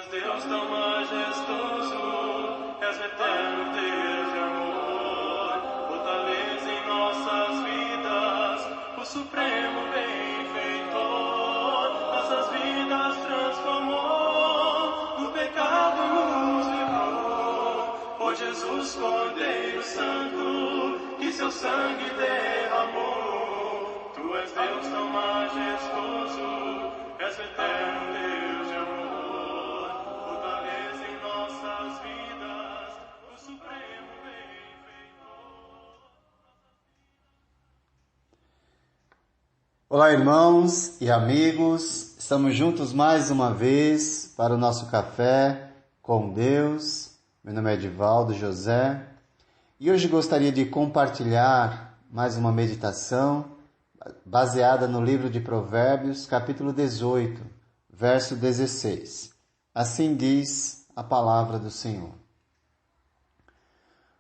és Deus tão majestoso, és o eterno Deus de amor, fortaleza em nossas vidas, o supremo benfeitor, nossas vidas transformou, do pecado nos livrou, por Jesus Cordeiro Santo, que seu sangue derramou. Tu és Deus tão majestoso, és o eterno Deus de amor, fortaleza em nossas vidas, o supremo benfeitor. Olá, irmãos e amigos, estamos juntos mais uma vez para o nosso café com Deus. Meu nome é Edivaldo José e hoje gostaria de compartilhar mais uma meditação baseada no livro de Provérbios, capítulo 18, verso 16. Assim diz a palavra do Senhor.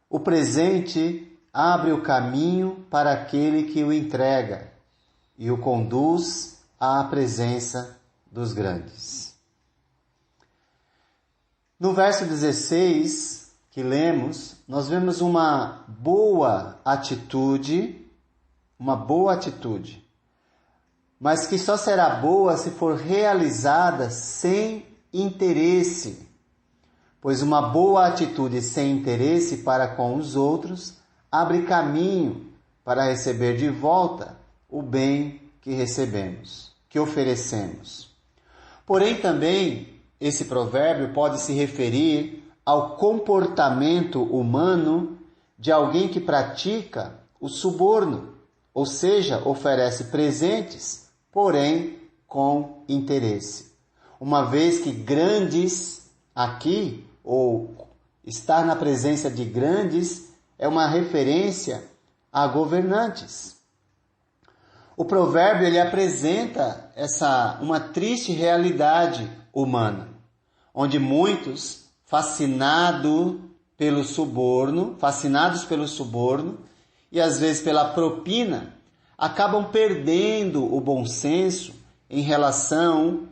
O presente abre o caminho para aquele que o entrega e o conduz à presença dos grandes. No verso 16 que lemos, nós vemos uma boa atitude, mas que só será boa se for realizada sem interesse, pois uma boa atitude sem interesse para com os outros abre caminho para receber de volta o bem que recebemos, que oferecemos. Porém, também, esse provérbio pode se referir ao comportamento humano de alguém que pratica o suborno, ou seja, oferece presentes, porém com interesse. Uma vez que grandes aqui, ou estar na presença de grandes, é uma referência a governantes. O provérbio ele apresenta uma triste realidade humana, onde muitos, fascinados pelo suborno e às vezes pela propina, acabam perdendo o bom senso em relação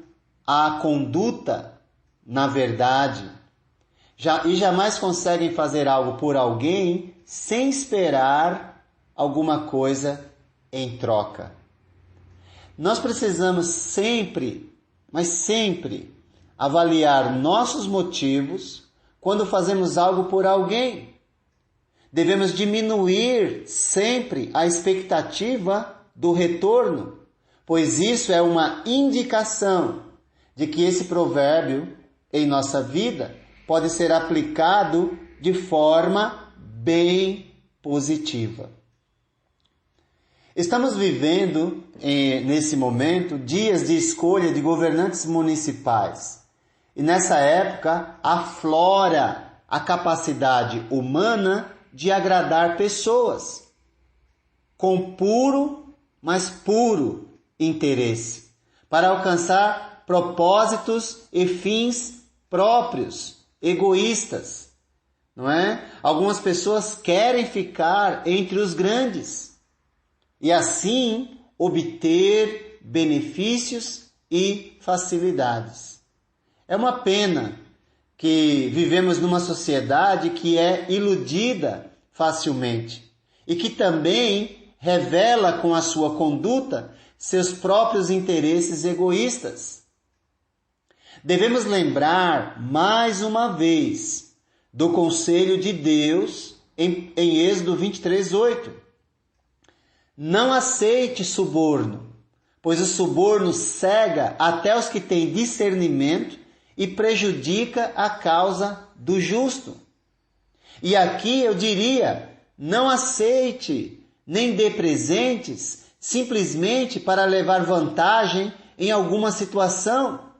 à conduta na verdade, e jamais conseguem fazer algo por alguém sem esperar alguma coisa em troca. Nós precisamos sempre, mas sempre, avaliar nossos motivos quando fazemos algo por alguém. Devemos diminuir sempre a expectativa do retorno, pois isso é uma indicação de que esse provérbio em nossa vida pode ser aplicado de forma bem positiva. Estamos vivendo, nesse momento, dias de escolha de governantes municipais. E nessa época aflora a capacidade humana de agradar pessoas, com puro, mas puro interesse, para alcançar propósitos e fins próprios, egoístas, não é? Algumas pessoas querem ficar entre os grandes e assim obter benefícios e facilidades. É uma pena que vivemos numa sociedade que é iludida facilmente e que também revela com a sua conduta seus próprios interesses egoístas. Devemos lembrar mais uma vez do conselho de Deus em Êxodo 23:8. Não aceite suborno, pois o suborno cega até os que têm discernimento e prejudica a causa do justo. E aqui eu diria, não aceite nem dê presentes simplesmente para levar vantagem em alguma situação,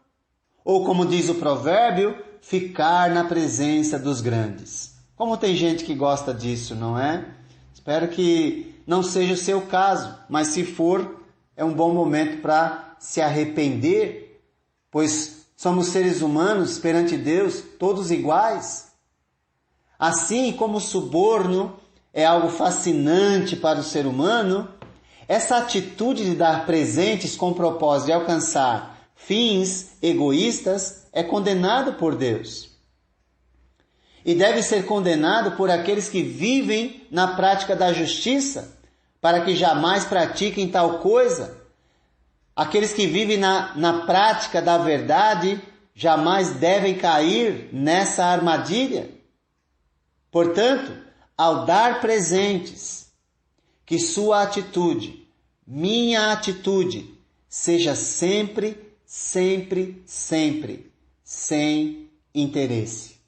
ou como diz o provérbio, ficar na presença dos grandes. Como tem gente que gosta disso, não é? Espero que não seja o seu caso, mas se for, é um bom momento para se arrepender, pois somos seres humanos perante Deus, todos iguais. Assim como o suborno é algo fascinante para o ser humano, essa atitude de dar presentes com o propósito de alcançar fins egoístas é condenado por Deus. E deve ser condenado por aqueles que vivem na prática da justiça, para que jamais pratiquem tal coisa. Aqueles que vivem na prática da verdade jamais devem cair nessa armadilha. Portanto, ao dar presentes, que sua atitude, minha atitude, seja sempre, sempre, sempre, sem interesse.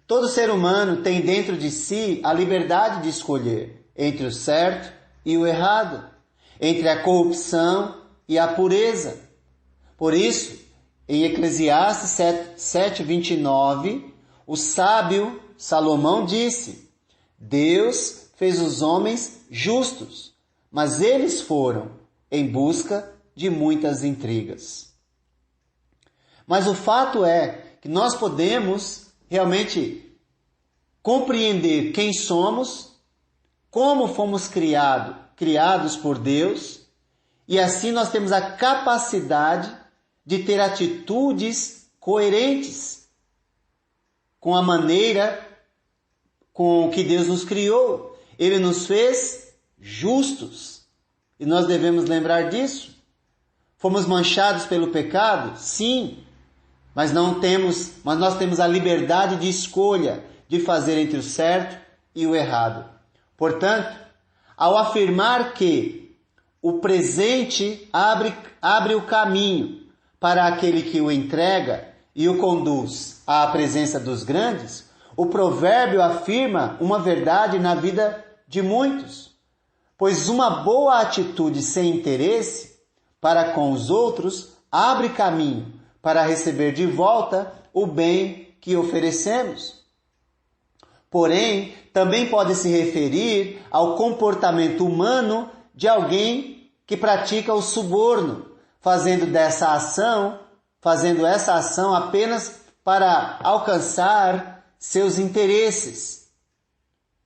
Todo ser humano tem dentro de si a liberdade de escolher entre o certo e o errado, entre a corrupção e a pureza. Por isso, em Eclesiastes 7:29, o sábio Salomão disse: Deus fez os homens justos, mas eles foram em busca de muitas intrigas. Mas o fato é que nós podemos realmente compreender quem somos, como fomos criados por Deus, e assim nós temos a capacidade de ter atitudes coerentes com a maneira com que Deus nos criou. Ele nos fez justos, e nós devemos lembrar disso. Fomos manchados pelo pecado? Sim, mas nós temos a liberdade de escolha de fazer entre o certo e o errado. Portanto, ao afirmar que o presente abre o caminho para aquele que o entrega e o conduz à presença dos grandes, o provérbio afirma uma verdade na vida de muitos, pois uma boa atitude sem interesse para com os outros abre caminho para receber de volta o bem que oferecemos. Porém, também pode se referir ao comportamento humano de alguém que pratica o suborno, fazendo essa ação apenas para alcançar seus interesses.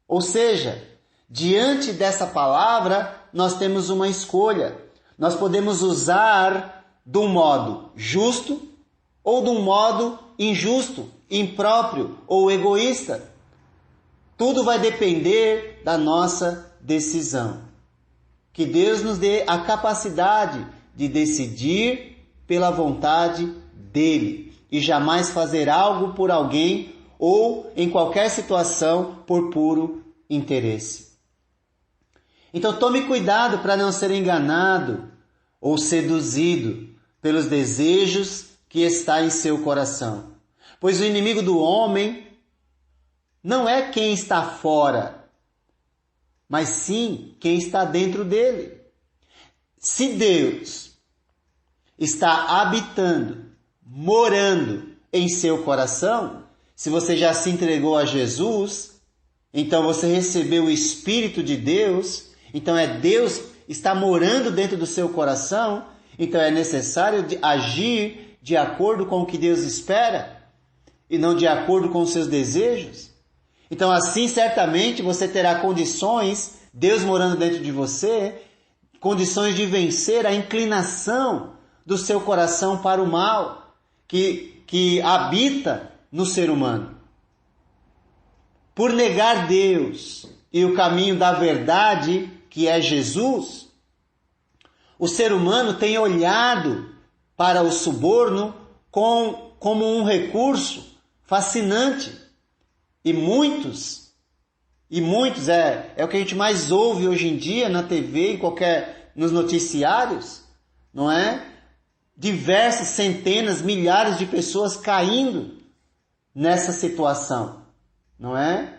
Ou seja, diante dessa palavra, nós temos uma escolha. Nós podemos usar de um modo justo ou de um modo injusto, impróprio ou egoísta. Tudo vai depender da nossa decisão. Que Deus nos dê a capacidade de decidir pela vontade dele e jamais fazer algo por alguém ou em qualquer situação por puro interesse. Então tome cuidado para não ser enganado ou seduzido pelos desejos que está em seu coração. Pois o inimigo do homem não é quem está fora, mas sim quem está dentro dele. Se Deus está habitando, morando em seu coração, se você já se entregou a Jesus, então você recebeu o Espírito de Deus, então Deus está morando dentro do seu coração, então é necessário agir de acordo com o que Deus espera e não de acordo com os seus desejos. Então assim certamente você terá condições, Deus morando dentro de você, condições de vencer a inclinação do seu coração para o mal que habita no ser humano. Por negar Deus e o caminho da verdade, que é Jesus, o ser humano tem olhado para o suborno como um recurso fascinante. E muitos é o que a gente mais ouve hoje em dia na TV, nos noticiários, não é? Diversas centenas, milhares de pessoas caindo nessa situação, não é?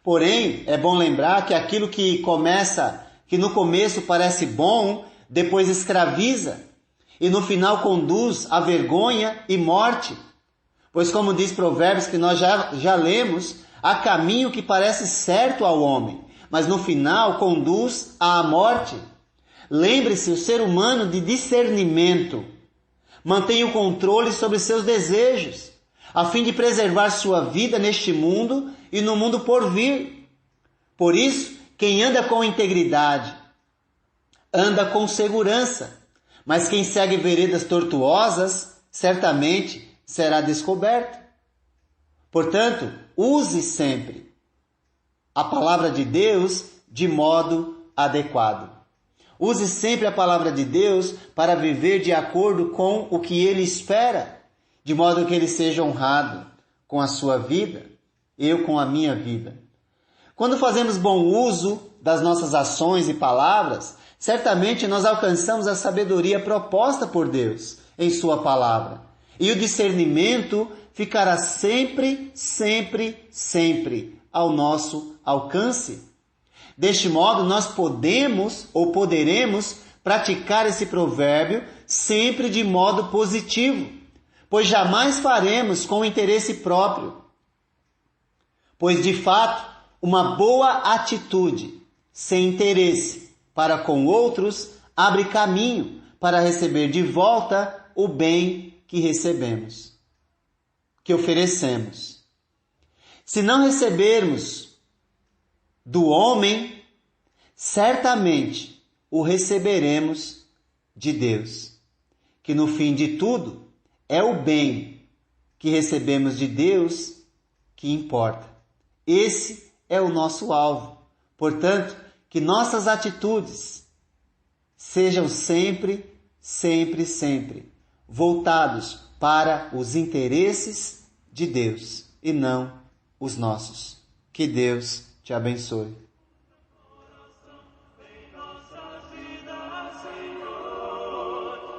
Porém, é bom lembrar que aquilo que no começo parece bom, depois escraviza e no final conduz à vergonha e morte. Pois como diz Provérbios que nós já lemos, há caminho que parece certo ao homem, mas no final conduz à morte. Lembre-se, o ser humano de discernimento mantém o controle sobre seus desejos, a fim de preservar sua vida neste mundo e no mundo por vir. Por isso, quem anda com integridade, anda com segurança, mas quem segue veredas tortuosas certamente será descoberto. Portanto, use sempre a palavra de Deus de modo adequado. Use sempre a palavra de Deus para viver de acordo com o que Ele espera, de modo que Ele seja honrado com a sua vida, eu com a minha vida. Quando fazemos bom uso das nossas ações e palavras, certamente nós alcançamos a sabedoria proposta por Deus em sua palavra. E o discernimento ficará sempre, sempre, sempre ao nosso alcance. Deste modo, nós podemos ou poderemos praticar esse provérbio sempre de modo positivo, pois jamais faremos com interesse próprio. Pois, de fato, uma boa atitude, sem interesse para com outros, abre caminho para receber de volta o bem que recebemos, que oferecemos. Se não recebermos do homem, certamente o receberemos de Deus, que no fim de tudo é o bem que recebemos de Deus que importa. Esse é o nosso alvo. Portanto, que nossas atitudes sejam sempre, sempre, sempre voltados para os interesses de Deus e não os nossos. Que Deus te abençoe.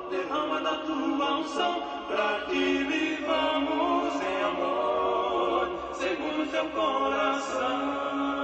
Derrama da tua unção para que vivamos em amor, segundo teu coração.